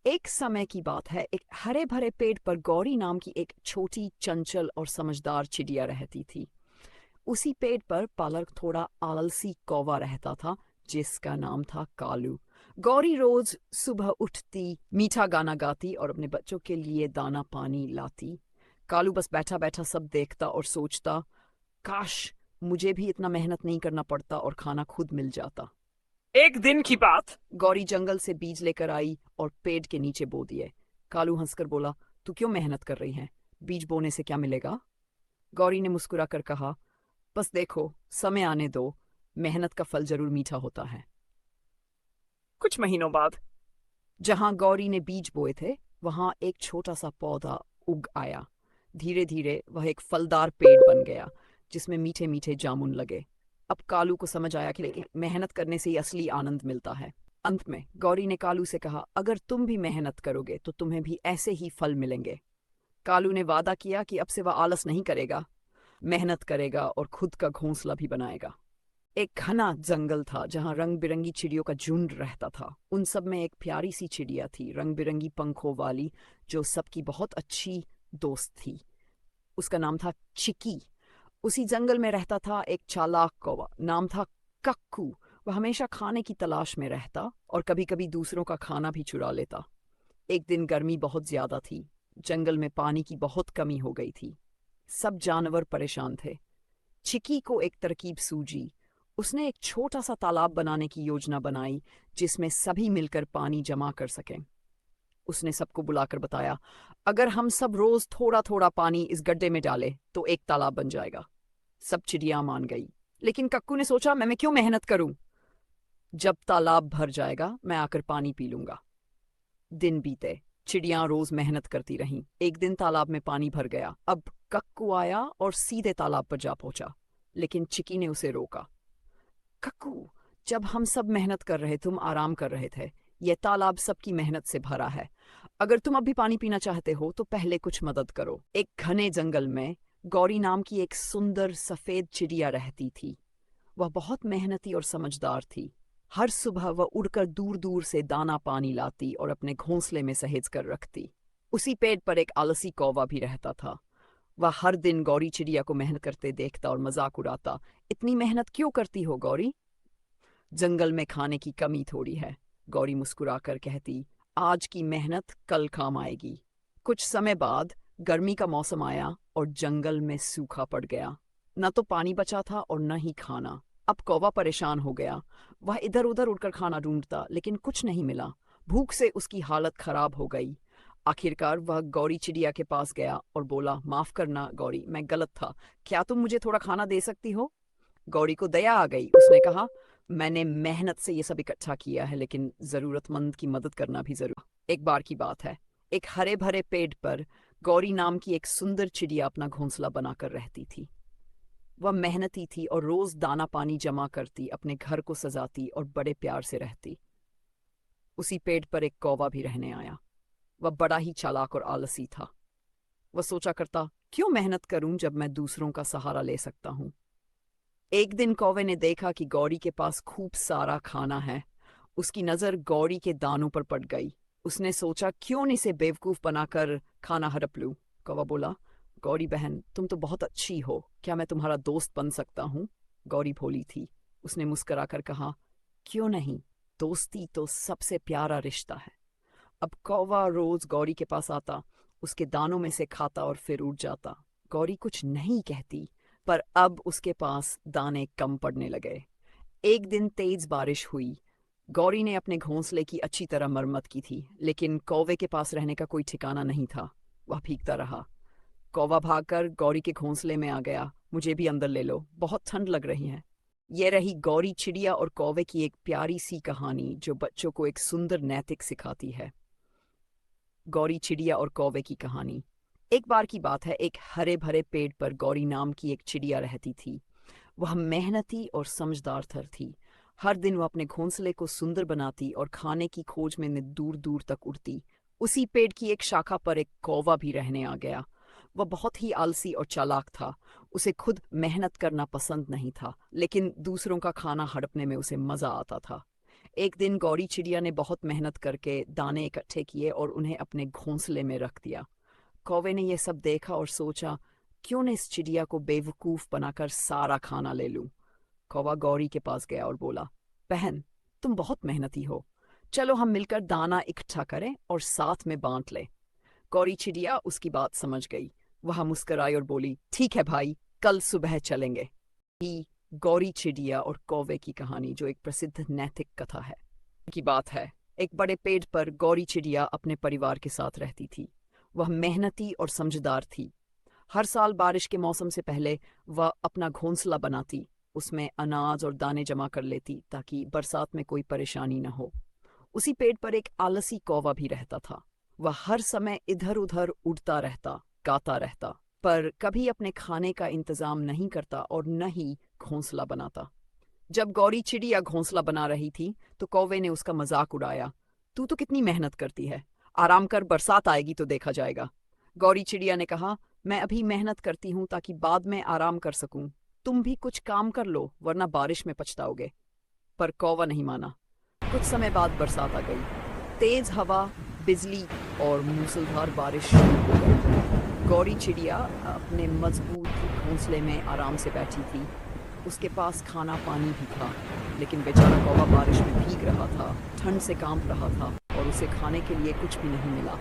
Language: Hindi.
एक समय की बात है, एक हरे भरे पेड़ पर गौरी नाम की एक छोटी चंचल और समझदार चिड़िया रहती थी। उसी पेड़ पर पालक थोड़ा आलसी कौवा रहता था, जिसका नाम था कालू। गौरी रोज सुबह उठती, मीठा गाना गाती और अपने बच्चों के लिए दाना पानी लाती। कालू बस बैठा बैठा सब देखता और सोचता, काश मुझे भी इतना मेहनत नहीं करना पड़ता और खाना खुद मिल जाता। एक दिन की बात। गौरी जंगल से बीज लेकर आई और पेड़ के नीचे बो दिए। कालू हंसकर बोला, तू क्यों मेहनत कर रही है? बीज बोने से क्या मिलेगा? गौरी ने मुस्कुरा कर कहा, बस देखो, समय आने दो, मेहनत का फल जरूर मीठा होता है। कुछ महीनों बाद जहां गौरी ने बीज बोए थे, वहां एक छोटा सा पौधा उग आया। धीरे धीरे वह एक फलदार पेड़ बन गया, जिसमें मीठे मीठे जामुन लगे। अब कालू को समझ आया कि मेहनत करने से ही असली आनंद मिलता है। अंत में गौरी ने कालू से कहा, अगर तुम भी मेहनत करोगे तो तुम्हें भी ऐसे ही फल मिलेंगे। कालू ने वादा किया कि अब से वह आलस नहीं करेगा, मेहनत करेगा और खुद का घोंसला भी बनाएगा। एक घना जंगल था जहां रंग बिरंगी चिड़ियों का झुंड रहता था। उन सब में एक प्यारी सी चिड़िया थी, रंग बिरंगी पंखों वाली, जो सबकी बहुत अच्छी दोस्त थी। उसका नाम था चिकी। उसी जंगल में रहता था एक चालाक कौवा, नाम था कक्कू। वह हमेशा खाने की तलाश में रहता और कभी कभी दूसरों का खाना भी चुरा लेता। एक दिन गर्मी बहुत ज्यादा थी, जंगल में पानी की बहुत कमी हो गई थी। सब जानवर परेशान थे। चिकी को एक तरकीब सूझी। उसने एक छोटा सा तालाब बनाने की योजना बनाई, जिसमें सभी मिलकर पानी जमा कर सकें। उसने सबको बुलाकर बताया, अगर हम सब रोज थोड़ा थोड़ा पानी इस गड्ढे में डालें तो एक तालाब बन जाएगा। सब चिड़िया मान गई, लेकिन कक्कू ने सोचा, मैं क्यों मेहनत करूं? जब तालाब भर जाएगा मैं आकर पानी पी लूंगा। दिन बीते, चिड़िया रोज मेहनत करती रहीं। एक दिन तालाब में पानी भर गया। अब कक्कू आया और सीधे तालाब पर जा पहुंचा, लेकिन चिकी ने उसे रोका। कक्कू, जब हम सब मेहनत कर रहे तुम आराम कर रहे थे। यह तालाब सबकी मेहनत से भरा है। अगर तुम अभी पानी पीना चाहते हो तो पहले कुछ मदद करो। एक घने जंगल में गौरी नाम की एक सुंदर सफेद चिड़िया रहती थी। वह बहुत मेहनती और समझदार थी। हर सुबह वह उड़कर दूर दूर से दाना पानी लाती और अपने घोंसले में सहेज कर रखती। उसी पेड़ पर एक आलसी कौवा भी रहता था। वह हर दिन गौरी चिड़िया को मेहनत करते देखता और मजाक उड़ाता, इतनी मेहनत क्यों करती हो गौरी? जंगल में खाने की कमी थोड़ी है, गौरी मुस्कुराकर कहती, आज की मेहनत कल काम आएगी। कुछ समय बाद गर्मी का मौसम आया और जंगल में सूखा पड़ गया। न तो पानी बचा था और न ही खाना। अब कौवा परेशान हो गया। वह इधर उधर उड़कर खाना ढूंढता, लेकिन कुछ नहीं मिला। भूख से उसकी हालत खराब हो गई। आखिरकार वह गौरी चिड़िया के पास गया और बोला, माफ करना गौरी, मैं गलत था। क्या तुम मुझे थोड़ा खाना दे सकती हो? गौरी को दया आ गई। उसने कहा, मैंने मेहनत से ये सब इकट्ठा किया है, लेकिन जरूरतमंद की मदद करना भी जरूर। एक बार की बात है, एक हरे भरे पेड़ पर गौरी नाम की एक सुंदर चिड़िया अपना घोंसला बनाकर रहती थी। वह मेहनती थी और रोज दाना पानी जमा करती, अपने घर को सजाती और बड़े प्यार से रहती। उसी पेड़ पर एक कौवा भी रहने आया। वह बड़ा ही चालाक और आलसी था। वह सोचा करता, क्यों मेहनत करूं जब मैं दूसरों का सहारा ले सकता हूं। एक दिन कौवे ने देखा कि गौरी के पास खूब सारा खाना है। उसकी नजर गौरी के दानों पर पड़ गई। उसने सोचा, क्यों इसे बेवकूफ बनाकर खाना हड़प लूं। कौवा बोला, गौरी बहन, तुम तो बहुत अच्छी हो, क्या मैं तुम्हारा दोस्त बन सकता हूँ? गौरी भोली थी। उसने मुस्कुराकर कहा, क्यों नहीं, दोस्ती तो सबसे प्यारा रिश्ता है। अब कौवा रोज गौरी के पास आता, उसके दानों में से खाता और फिर उड़ जाता। गौरी कुछ नहीं कहती, पर अब उसके पास दाने कम पड़ने लगे। एक दिन तेज बारिश हुई। गौरी ने अपने घोंसले की अच्छी तरह मरम्मत की थी, लेकिन कौवे के पास रहने का कोई ठिकाना नहीं था। वह भीगता रहा। कौवा भागकर गौरी के घोंसले में आ गया। मुझे भी अंदर ले लो, बहुत ठंड लग रही है। ये रही गौरी चिड़िया और कौवे की एक प्यारी सी कहानी, जो बच्चों को एक सुंदर नैतिक सिखाती है। गौरी चिड़िया और कौवे की कहानी। एक बार की बात है, एक हरे भरे पेड़ पर गौरी नाम की एक चिड़िया रहती थी। वह मेहनती और समझदार थी। हर दिन वह अपने घोंसले को सुंदर बनाती और खाने की खोज में दूर दूर तक उड़ती। उसी पेड़ की एक शाखा पर एक कौवा भी रहने आ गया। वह बहुत ही आलसी और चालाक था। उसे खुद मेहनत करना पसंद नहीं था, लेकिन दूसरों का खाना हड़पने में उसे मजा आता था। एक दिन गौरी चिड़िया ने बहुत मेहनत करके दाने इकट्ठे किए और उन्हें अपने घोंसले में रख दिया। कौवे ने यह सब देखा और सोचा, क्यों न इस चिड़िया को बेवकूफ बनाकर सारा खाना ले लूं। कौवा गौरी के पास गया और बोला, बहन, तुम बहुत मेहनती हो, चलो हम मिलकर दाना इकट्ठा करें और साथ में बांट लें। गौरी चिड़िया उसकी बात समझ गई। वह मुस्कुराई और बोली, ठीक है भाई, कल सुबह चलेंगे। ही गौरी चिड़िया और कौवे की कहानी, जो एक प्रसिद्ध नैतिक कथा है की बात है। एक बड़े पेड़ पर गौरी चिड़िया अपने परिवार के साथ रहती थी। वह मेहनती और समझदार थी। हर साल बारिश के मौसम से पहले वह अपना घोंसला बनाती, उसमें अनाज और दाने जमा कर लेती ताकि बरसात में कोई परेशानी न हो। उसी पेड़ पर एक आलसी कौवा भी रहता था। वह हर समय इधर उधर उड़ता रहता, गाता रहता, पर कभी अपने खाने का इंतजाम नहीं करता और न ही घोंसला बनाता। जब गौरी चिड़िया घोंसला बना रही थी तो कौवे ने उसका मजाक उड़ाया, तू तो कितनी मेहनत करती है, आराम कर, बरसात आएगी तो देखा जाएगा। गौरी चिड़िया ने कहा, मैं अभी मेहनत करती हूँ ताकि बाद में आराम कर सकूं। तुम भी कुछ काम कर लो वरना बारिश में पछताओगे। पर कौवा नहीं माना। कुछ समय बाद बरसात आ गई। तेज हवा, बिजली और मूसलाधार बारिश शुरू हो गई। गौरी चिड़िया अपने मजबूत घोंसले में आराम से बैठी थी। उसके पास खाना पानी भी था, लेकिन बेचारा कौवा बारिश में भीग रहा था, ठंड से कांप रहा था और उसे खाने के लिए कुछ भी नहीं मिला।